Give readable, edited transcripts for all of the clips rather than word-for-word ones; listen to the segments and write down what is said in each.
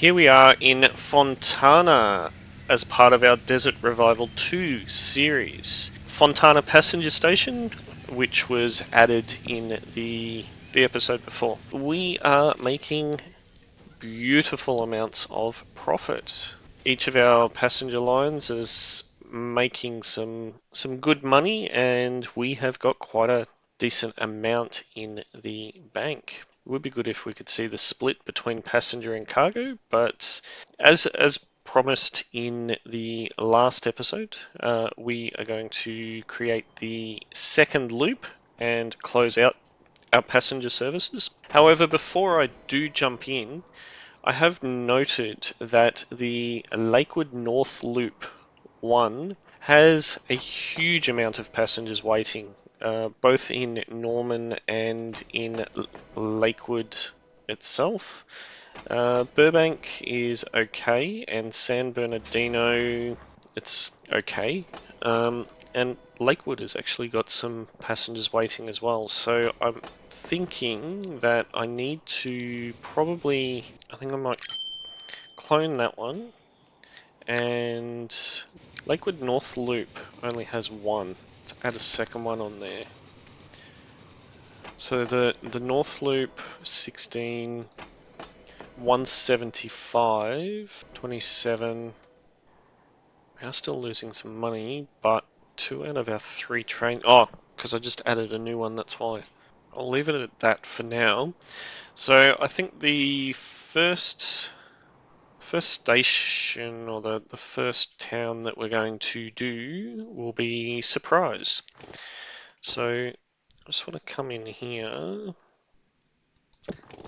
Here we are in Fontana as part of our Desert Revival 2 series. Fontana Passenger Station, which was added in the episode before. We are making beautiful amounts of profit. Each of our passenger lines is making some good money, and we have got quite a decent amount in the bank. It would be good if we could see the split between passenger and cargo, but as promised in the last episode, we are going to create the second loop and close out our passenger services. However, before I do jump in, I have noted that the Lakewood North Loop 1 has a huge amount of passengers waiting, both in Norman and in Lakewood itself. Burbank is okay, and San Bernardino, it's okay. And Lakewood has actually got some passengers waiting as well. So I'm thinking that I need to probably, I think I might clone that one. And Lakewood North Loop only has one. Let's add a second one on there. So the North Loop 16, 175, 27. We are still losing some money, but 2 out of our 3 trains. Oh, because I just added a new one, that's why. I'll leave it at that for now. So I think the first station, or the first town that we're going to do, will be Surprise. So I just want to come in here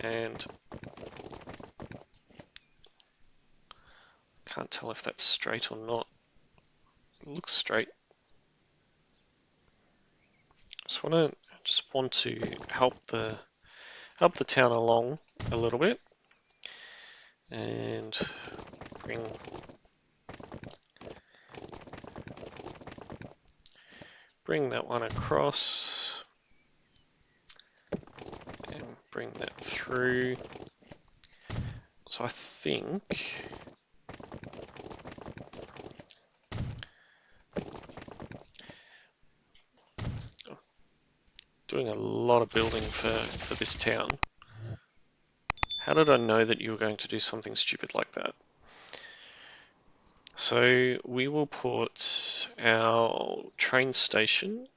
and can't tell if that's straight or not. It looks straight. Just want to help the town along a little bit, and bring that one across, and bring that through. So I think doing a lot of building for this town. How did I know that you were going to do something stupid like that? So we will put our train station.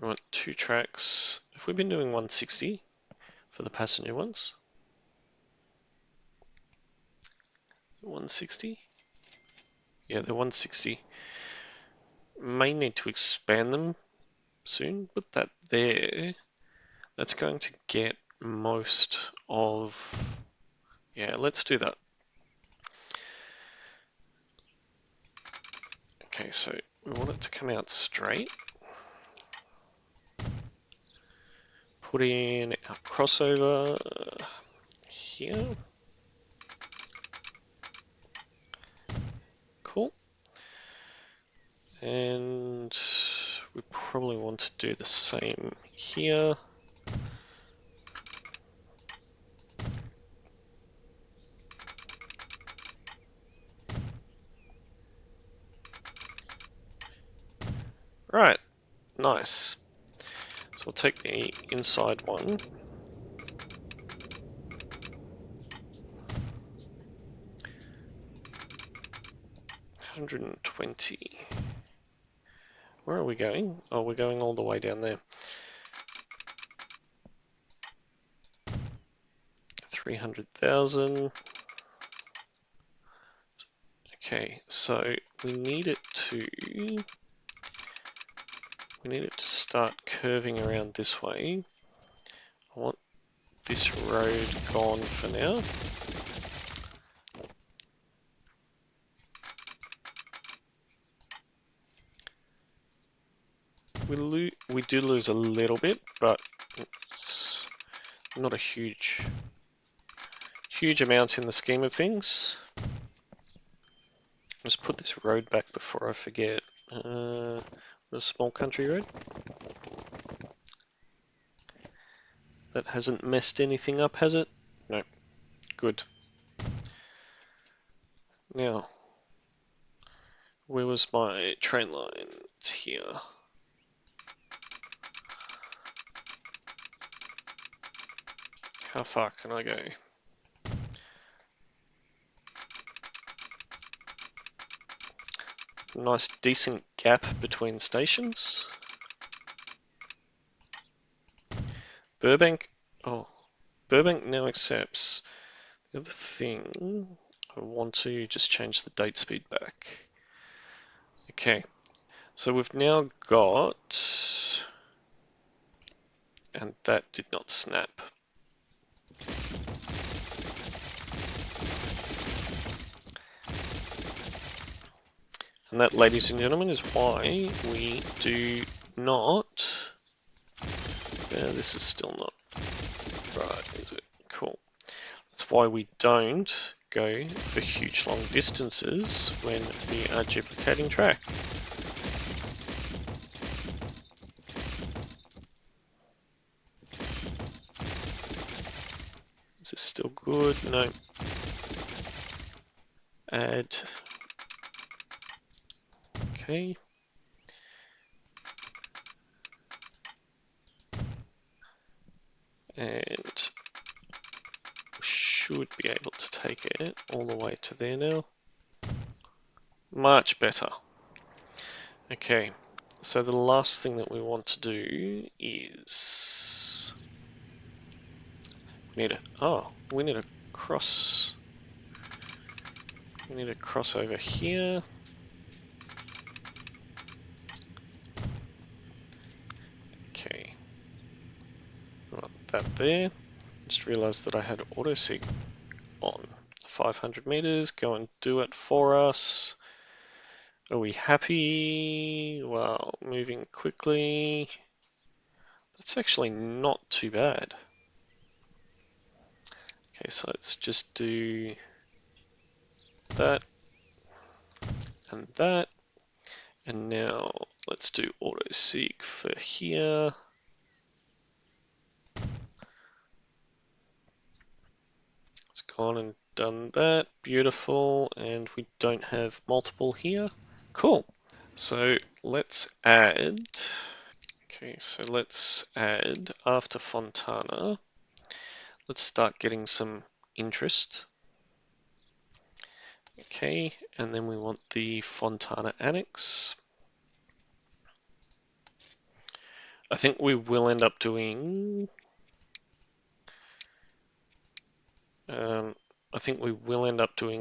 We want 2 tracks. Have we been doing 160 for the passenger ones? 160? Yeah, they're 160. May need to expand them soon. Put that there. That's going to get most of... Yeah, let's do that. Okay, so we want it to come out straight. Put in our crossover here. Cool. And we probably want to do the same here. Right, nice. So we'll take the inside one. $120. Where are we going? Oh, we're going all the way down there. 300,000. Okay, so we need it to start curving around this way. I want this road gone for now. We do lose a little bit, but it's not a huge amount in the scheme of things. Just put this road back before I forget. A small country road. That hasn't messed anything up, has it? No. Good. Now, where was my train line? It's here. How far can I go? Nice decent gap between stations. Burbank, oh, Burbank now accepts. The other thing, I want to just change the date speed back. Okay, so we've now got, and that did not snap. And that, ladies and gentlemen, is why we do not, this is still not right, is it? Cool. That's why we don't go for huge long distances when we are duplicating track. Is this still good? No. Add. Okay. And we should be able to take it all the way to there now. Much better. Okay, so the last thing that we want to do is we need a cross. We need a cross over here. Okay, got that there. Just realized that I had autosig on. 500 meters, go and do it for us. Are we happy? Well, moving quickly. That's actually not too bad. Okay, so let's just do that and that. And now let's do autosig for here. It's gone and done that. Beautiful. And we don't have multiple here. Cool. So let's add. Okay, so let's add after Fontana. Let's start getting some interest. Okay, and then we want the Fontana annex. I think we will end up doing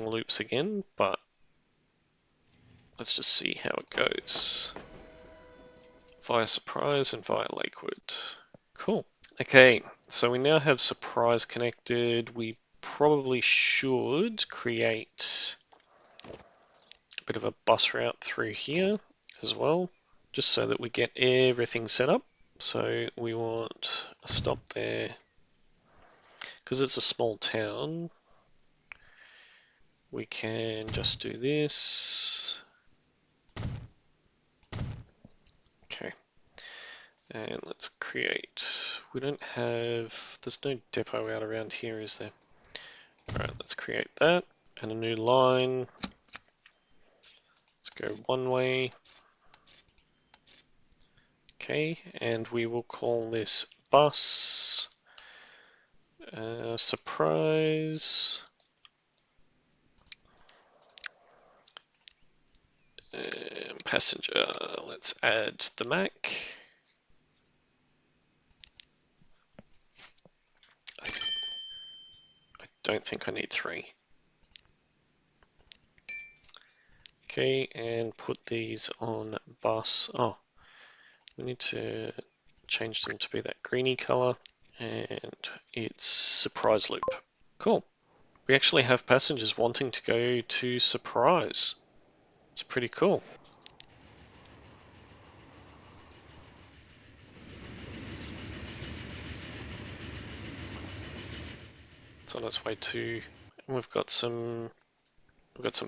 loops again, but let's just see how it goes. Via Surprise and via Lakewood. Cool. Okay, so we now have Surprise connected. We probably should create a bit of a bus route through here as well, just so that we get everything set up. So we want a stop there. Because it's a small town, we can just do this. Okay. And let's create, we don't have, there's no depot out around here, is there? Alright, let's create that and a new line. Let's go one way. Okay, and we will call this bus. Surprise. Passenger, let's add the Mac. I don't think I need 3. Okay, and put these on bus. Oh, we need to change them to be that greeny color, and it's surprise loop. Cool. We actually have passengers wanting to go to Surprise. It's pretty cool. It's on its way to, and we've got some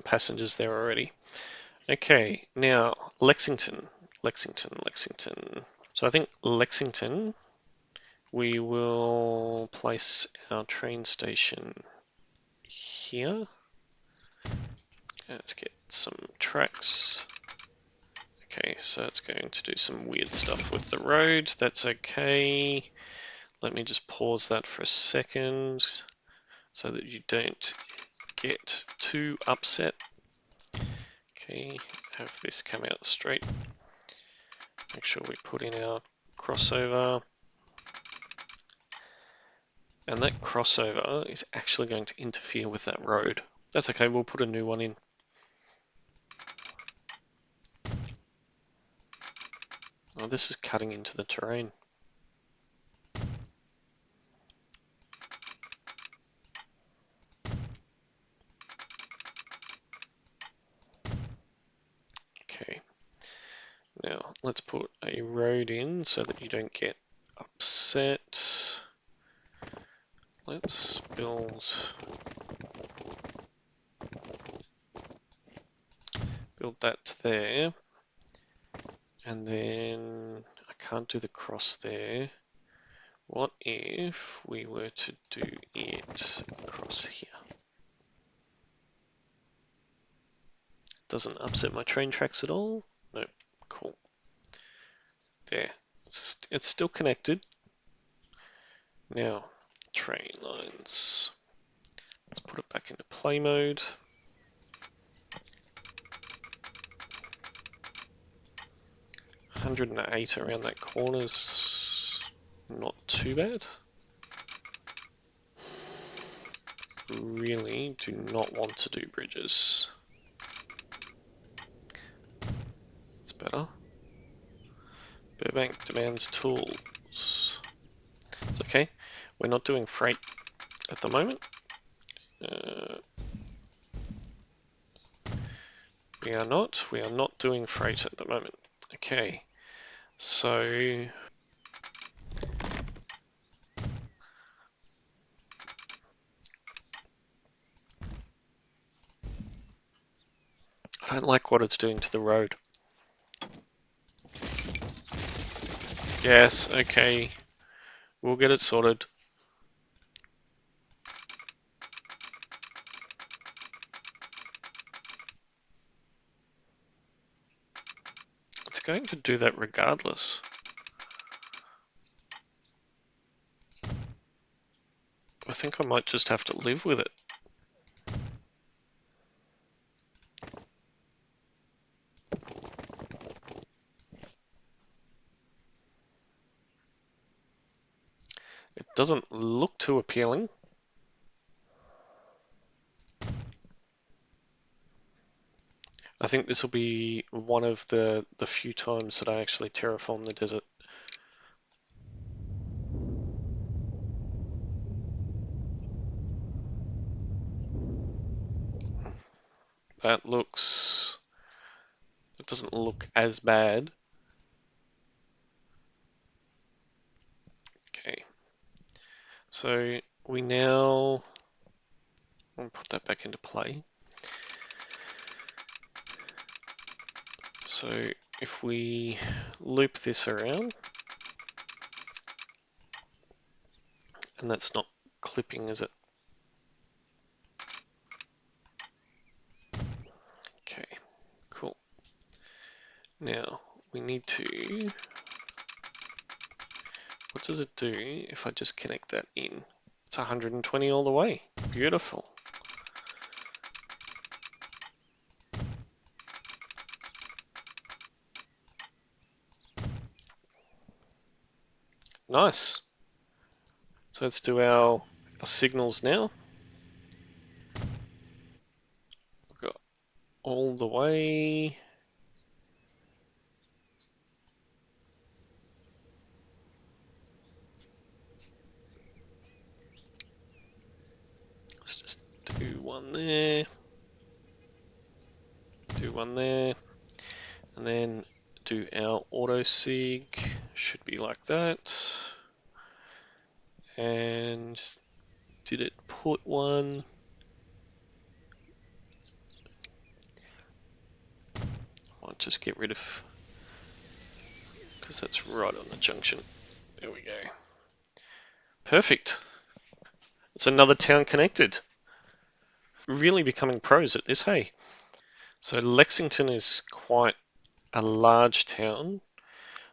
passengers there already. Okay, now Lexington. So I think Lexington, we will place our train station here. Let's get some tracks. Okay, so it's going to do some weird stuff with the road. That's okay. Let me just pause that for a second so that you don't get too upset. Okay, have this come out straight. Make sure we put in our crossover. And that crossover is actually going to interfere with that road. That's okay, we'll put a new one in. Oh, this is cutting into the terrain. Okay, now let's put a road in so that you don't get upset. Let's build that there. And then I can't do the cross there. What if we were to do it across here? Doesn't upset my train tracks at all? No, cool. There, it's still connected. Now, train lines. Let's put it back into play mode. $108 around that corner's not too bad. Really do not want to do bridges. It's better. Burbank demands tools. It's okay. We're not doing freight at the moment. We are not doing freight at the moment. Okay, so I don't like what it's doing to the road. Yes, okay, we'll get it sorted. It's going to do that regardless. I think I might just have to live with it. It doesn't look too appealing. I think this will be one of the few times that I actually terraform the desert. That looks... It doesn't look as bad. Okay. So we now... I'll put that back into play. So if we loop this around, and that's not clipping, is it? Okay, cool. Now we need to, what does it do if I just connect that in? It's 120 all the way. Beautiful. Nice. So let's do our signals now. We've got all the way. Let's just do one there. Do one there. And then do our auto sig. Should be like that. And did it put one? I'll just get rid of, because that's right on the junction. There we go. Perfect. It's another town connected. Really becoming pros at this, hey? So Lexington is quite a large town,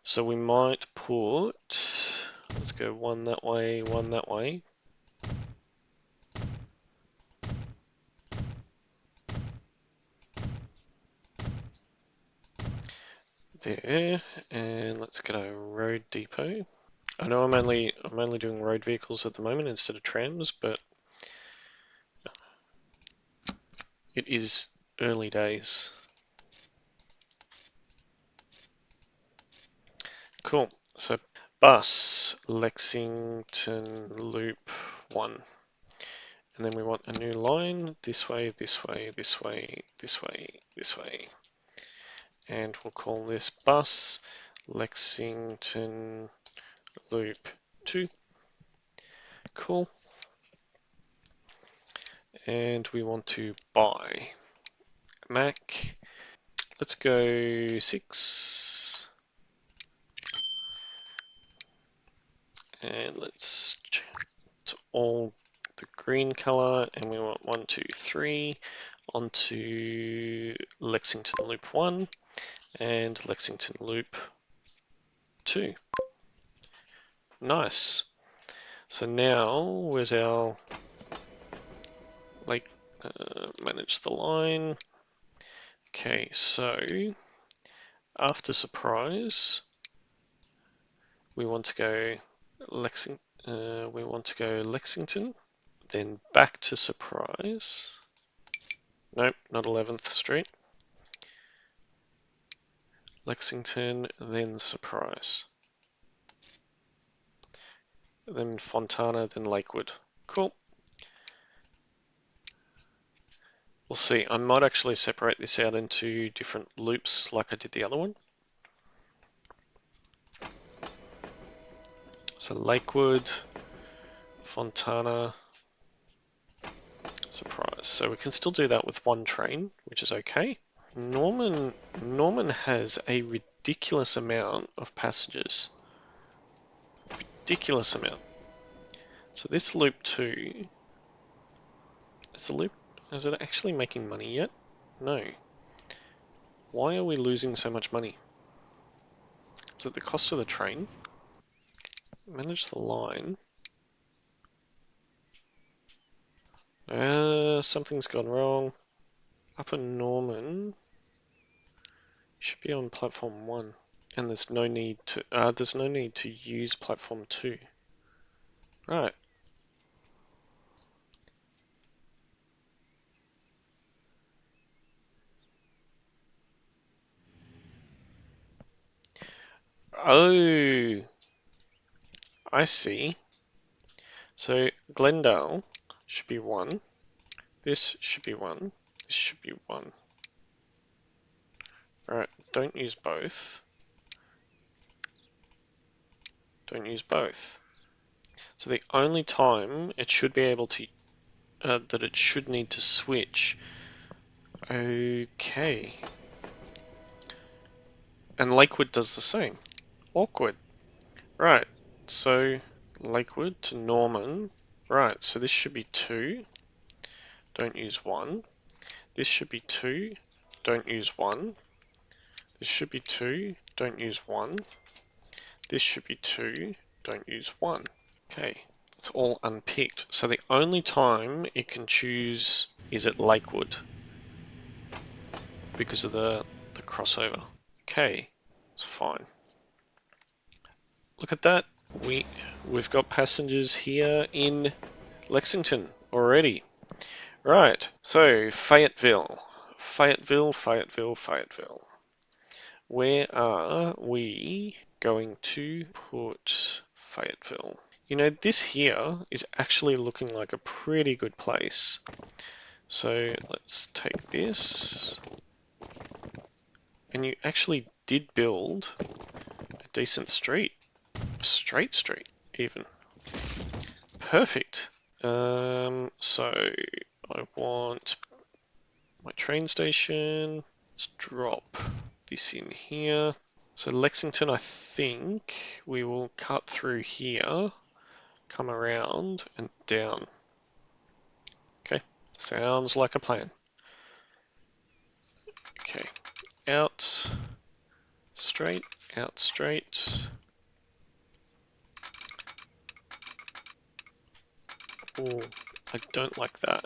so we might put, let's go one that way, one that way. There, and let's get a road depot. I know I'm only doing road vehicles at the moment instead of trams, but it is early days. Cool. So bus Lexington Loop 1. And then we want a new line this way, this way, this way, this way, this way. And we'll call this bus Lexington Loop 2. Cool. And we want to buy Mac. Let's go 6. And let's to all the green color, and we want 1, 2, 3 onto Lexington Loop 1 and Lexington Loop 2. Nice. So now, where's our manage the line? Okay, so after surprise, we want to go Lexington, then back to surprise. Nope, not 11th Street. Lexington, then surprise. Then Fontana, then Lakewood. Cool. We'll see. I might actually separate this out into different loops like I did the other one. So Lakewood, Fontana, surprise. So we can still do that with one train, which is okay. Norman has a ridiculous amount of passengers. Ridiculous amount. So this loop 2, is it actually making money yet? No. Why are we losing so much money? Is it the cost of the train? Manage the line. Something's gone wrong. Upper Norman should be on platform 1, and there's no need to use platform 2. Right. Oh, I see. So Glendale should be 1. This should be 1. This should be 1. Alright, don't use both. Don't use both. So the only time it should be able to, that it should need to switch. Okay. And Lakewood does the same. Awkward. Right, so Lakewood to Norman. Right, so this should be 2. Don't use 1. This should be 2. Don't use 1. This should be 2. Don't use 1. This should be 2. Don't use 1. Okay, it's all unpicked. So the only time it can choose is at Lakewood because of the crossover. Okay, it's fine. Look at that. We've got passengers here in Lexington already. Right, so Fayetteville. Where are we going to put Fayetteville? You know, this here is actually looking like a pretty good place. So let's take this. And you actually did build a decent street. A straight street, even. Perfect. So I want my train station. Let's drop this in here. So Lexington, I think we will cut through here, come around and down. Okay, sounds like a plan. Okay, out, straight, out, straight. Oh, I don't like that.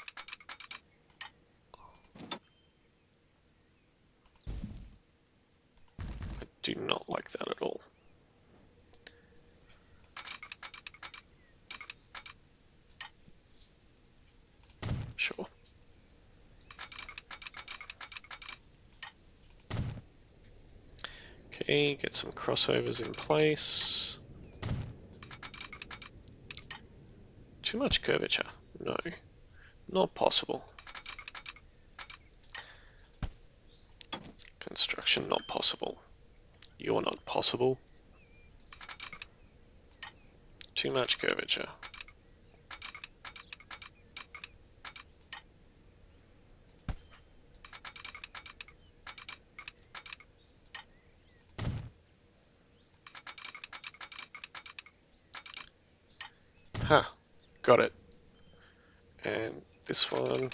I do not like that at all. Sure. Okay, get some crossovers in place. Too much curvature? No, not possible. Construction not possible. You're not possible. Too much curvature. Huh, got it. And this one.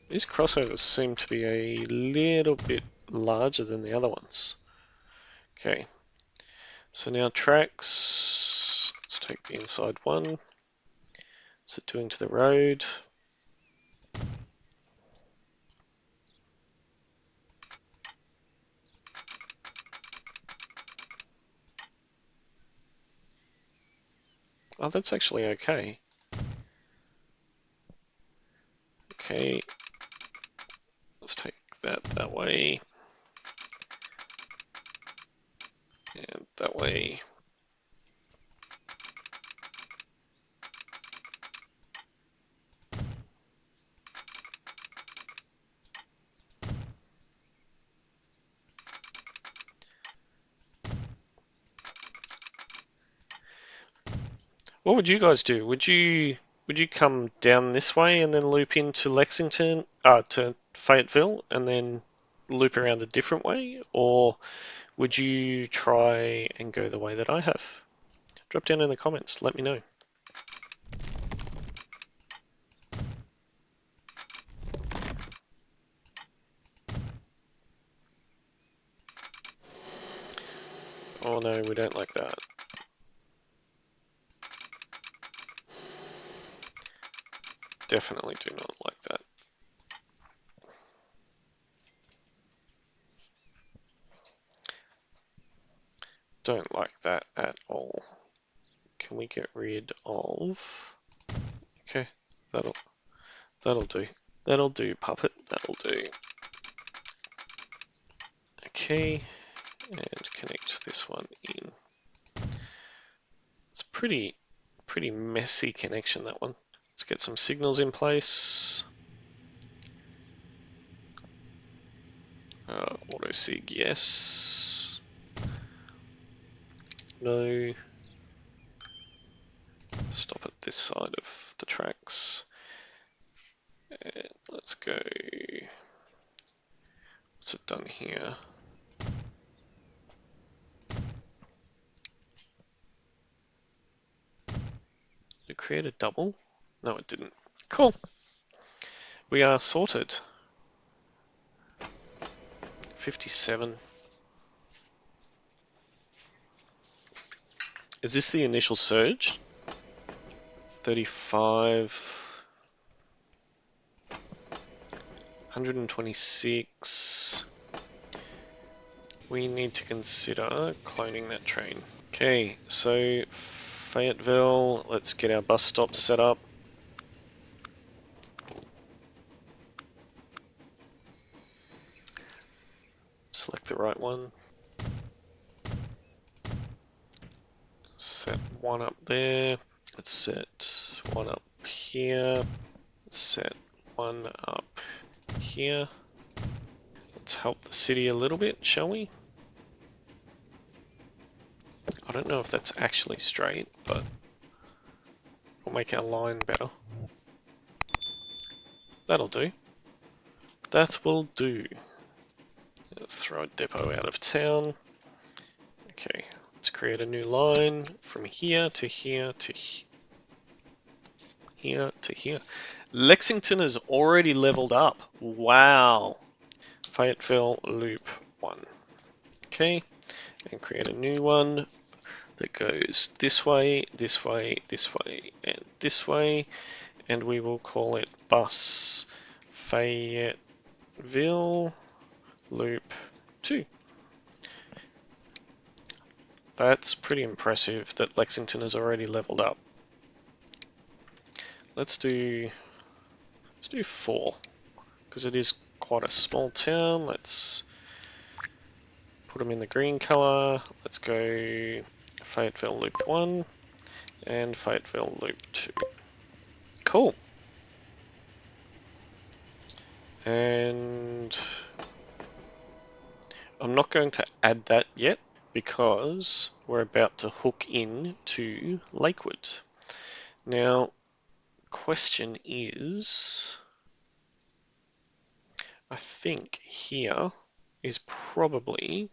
These crossovers seem to be a little bit larger than the other ones. Okay, so now tracks. Let's take the inside one. What's it doing to the road? Oh, that's actually okay. Okay, let's take that way. And that way. What would you guys do? Would you come down this way and then loop into Lexington, to Fayetteville, and then loop around a different way, or would you try and go the way that I have? Drop down in the comments. Let me know. Oh no, we don't like that. Definitely do not like that. Don't like that at all. Can we get rid of... Okay, that'll do. That'll do, puppet. That'll do. Okay, and connect this one in. It's pretty messy connection, that one. Let's get some signals in place. Auto sig, yes. No. Stop at this side of the tracks. And let's go. What's it done here? Did it create a double? No, it didn't. Cool. We are sorted. 57. Is this the initial surge? 35. 126. We need to consider cloning that train. Okay, so Fayetteville, let's get our bus stop set up. Select the right one. Set one up there. Let's set one up here. Set one up here. Let's help the city a little bit, shall we? I don't know if that's actually straight, but we'll make our line better. That'll do. That will do. Let's throw a depot out of town. Okay, let's create a new line from here to here to here to here. Lexington has already leveled up. Wow. Fayetteville loop 1. Okay, and create a new one that goes this way, this way, this way, and this way, and we will call it bus Fayetteville loop 2. That's pretty impressive that Lexington has already leveled up. Let's do 4, because it is quite a small town. Let's put them in the green color. Let's go Fayetteville loop 1 and Fayetteville loop 2. Cool. And I'm not going to add that yet because we're about to hook in to Lakewood. Now, question is, I think here is probably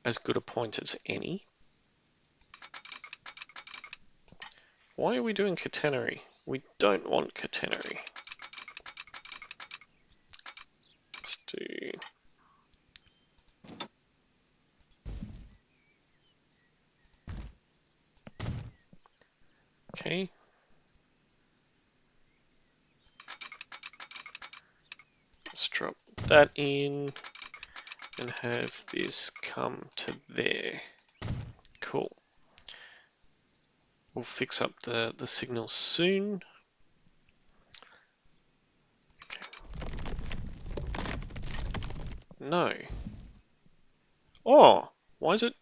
as good a point as any. Why are we doing catenary? We don't want catenary. Let's do... Okay. Let's drop that in and have this come to there. Cool. We'll fix up the signal soon. Okay. No. Oh, why is it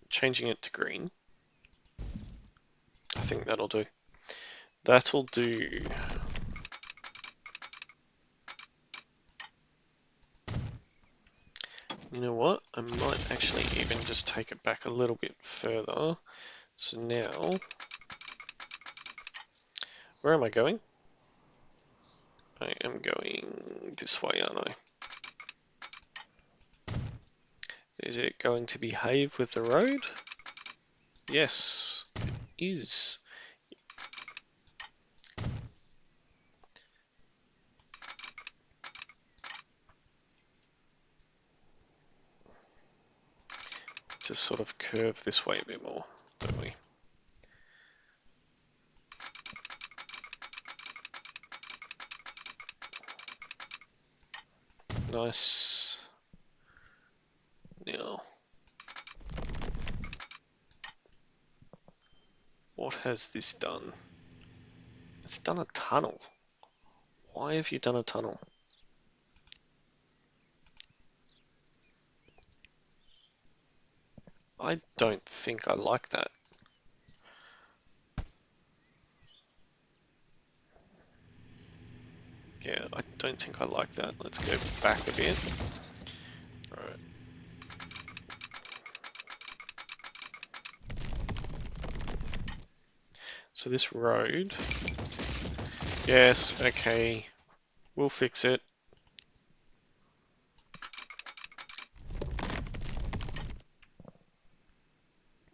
changing it to green? I think that'll do. That'll do. You know what? I might actually even just take it back a little bit further. So now, where am I going? I am going this way, aren't I? Is it going to behave with the road? Yes, it is. Just sort of curve this way a bit more, don't we? Nice. Now, what has this done? It's done a tunnel. Why have you done a tunnel? I don't think I like that. Yeah, I don't think I like that. Let's go back a bit. Alright. So this road... Yes, okay. We'll fix it.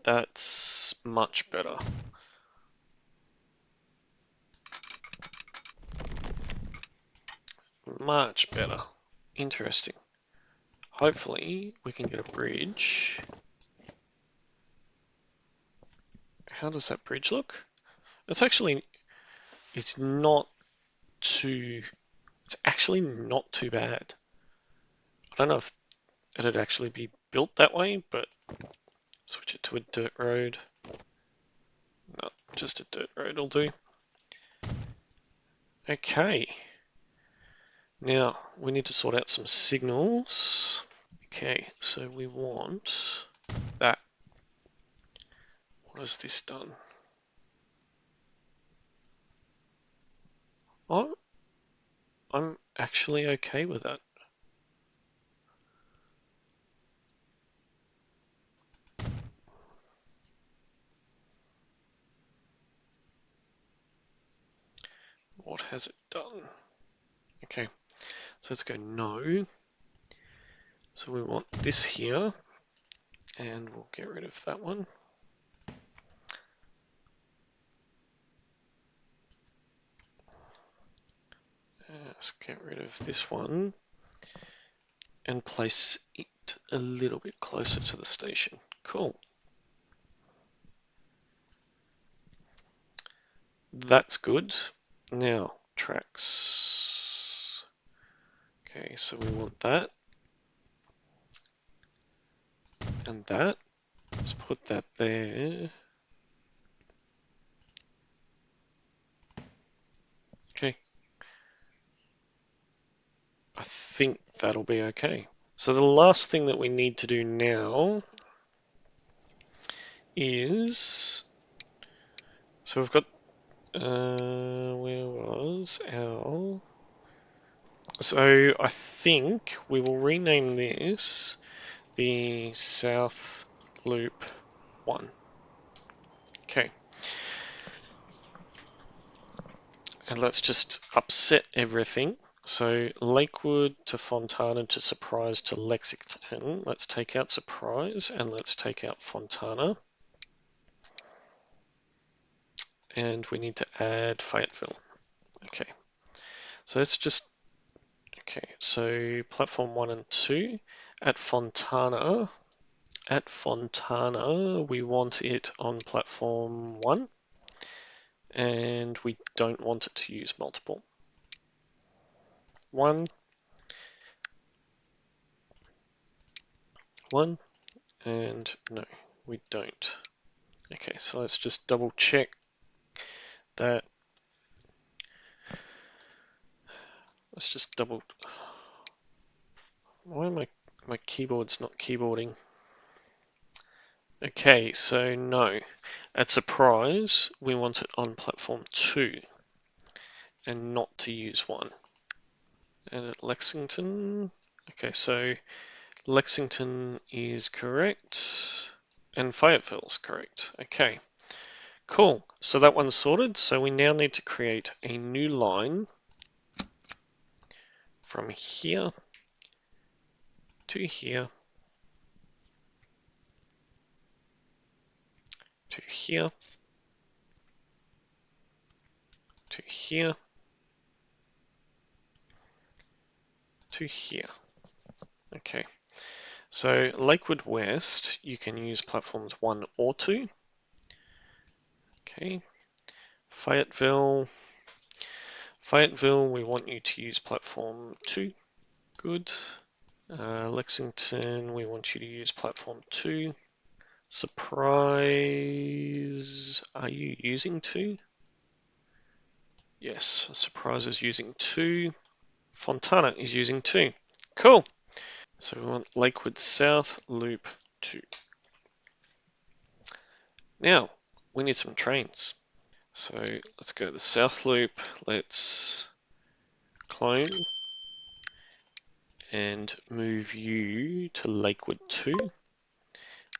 That's much better. Much better. Interesting. Hopefully we can get a bridge. How does that bridge look? It's actually, it's actually not too bad. I don't know if it'd actually be built that way, but switch it to a dirt road. No, just a dirt road will do. Okay. Now, we need to sort out some signals. Okay, so we want that. What has this done? Oh, I'm actually okay with that. What has it done? Okay, so let's go no. So we want this here, and we'll get rid of that one. Let's get rid of this one and place it a little bit closer to the station. Cool. That's good. Now, tracks. Okay, so we want that and that. Let's put that there. Okay. I think that'll be okay. So the last thing that we need to do now is, so we've got, where was our, so I think we will rename this the South Loop 1. Okay. And let's just upset everything. So Lakewood to Fontana to Surprise to Lexington. Let's take out Surprise and let's take out Fontana. And we need to add Fayetteville. Okay. So let's just, okay, so platform 1 and 2 at Fontana. At Fontana, we want it on platform 1 and we don't want it to use multiple. 1, 1, and no, we don't. Okay, so let's just double check that. Let's just double. Why am my keyboard's not keyboarding? Okay, so no. At Surprise, we want it on platform 2 and not to use 1. And at Lexington, okay, so Lexington is correct and Fayetteville's correct. Okay, cool. So that one's sorted. So we now need to create a new line from here to here to here to here to here. Okay, so Lakewood West, you can use platforms 1 or 2. Okay, Fayetteville, we want you to use platform 2. Good. Lexington, we want you to use platform 2. Surprise, are you using 2? Yes, Surprise is using 2. Fontana is using 2. Cool. So we want Lakewood South Loop 2. Now, we need some trains. So let's go to the South Loop. Let's clone and move you to Lakewood 2.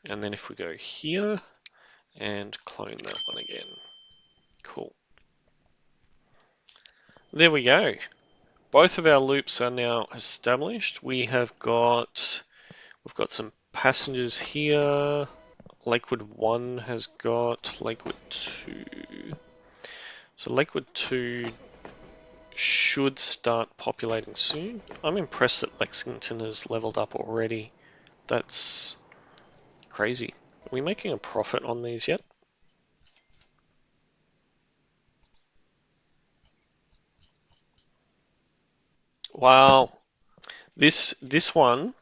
And then if we go here and clone that one again. Cool. There we go. Both of our loops are now established. We've got some passengers here. Lakewood 1 has got Lakewood 2. So Lakewood 2 should start populating soon. I'm impressed that Lexington has leveled up already. That's crazy. Are we making a profit on these yet? Wow. This one,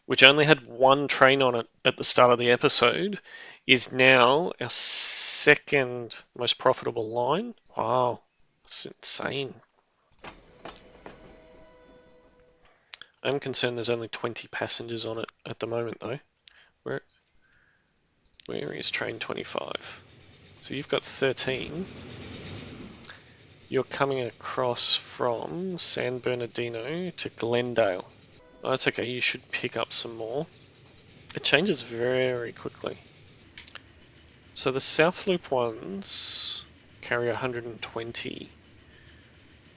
which only had one train on it at the start of the episode, is now our second most profitable line. Wow. That's insane. I'm concerned there's only 20 passengers on it at the moment though. Where is train 25? So you've got 13. You're coming across from San Bernardino to Glendale. Oh, that's okay, you should pick up some more. It changes very quickly. So the South Loop ones carry 120.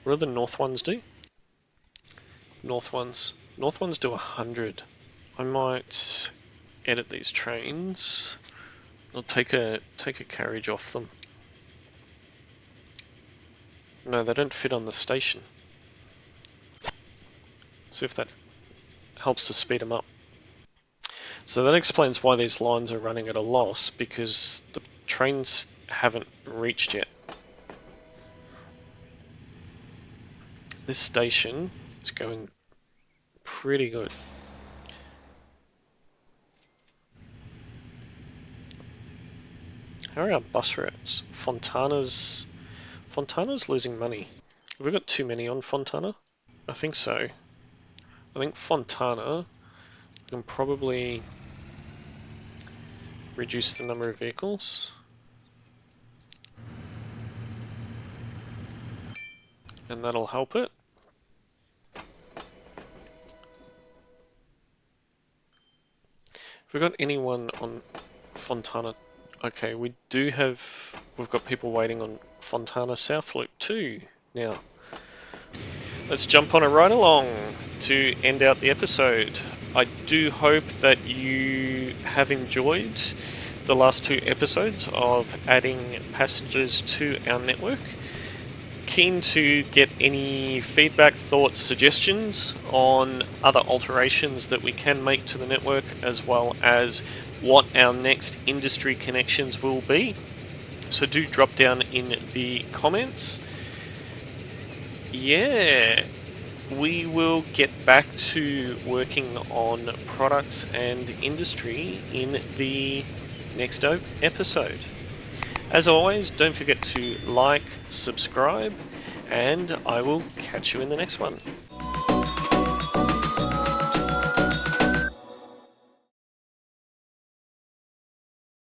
What do the North ones do? North ones do 100. I might edit these trains. I'll take a carriage off them. No, they don't fit on the station. See if that helps to speed them up. So that explains why these lines are running at a loss, because the trains haven't reached yet. This station is going pretty good. How are our bus routes? Fontana's losing money. Have we got too many on Fontana? I think so. I think Fontana can probably reduce the number of vehicles. And that'll help it. Have we got anyone on Fontana? Okay, we've got people waiting on Fontana South Loop too now. Let's jump on a ride along to end out the episode. I do hope that you have enjoyed the last 2 episodes of adding passengers to our network. Keen to get any feedback, thoughts, suggestions on other alterations that we can make to the network, as well as what our next industry connections will be. So do drop down in the comments. Yeah, we will get back to working on products and industry in the next episode. As always, don't forget to like, subscribe, and I will catch you in the next one.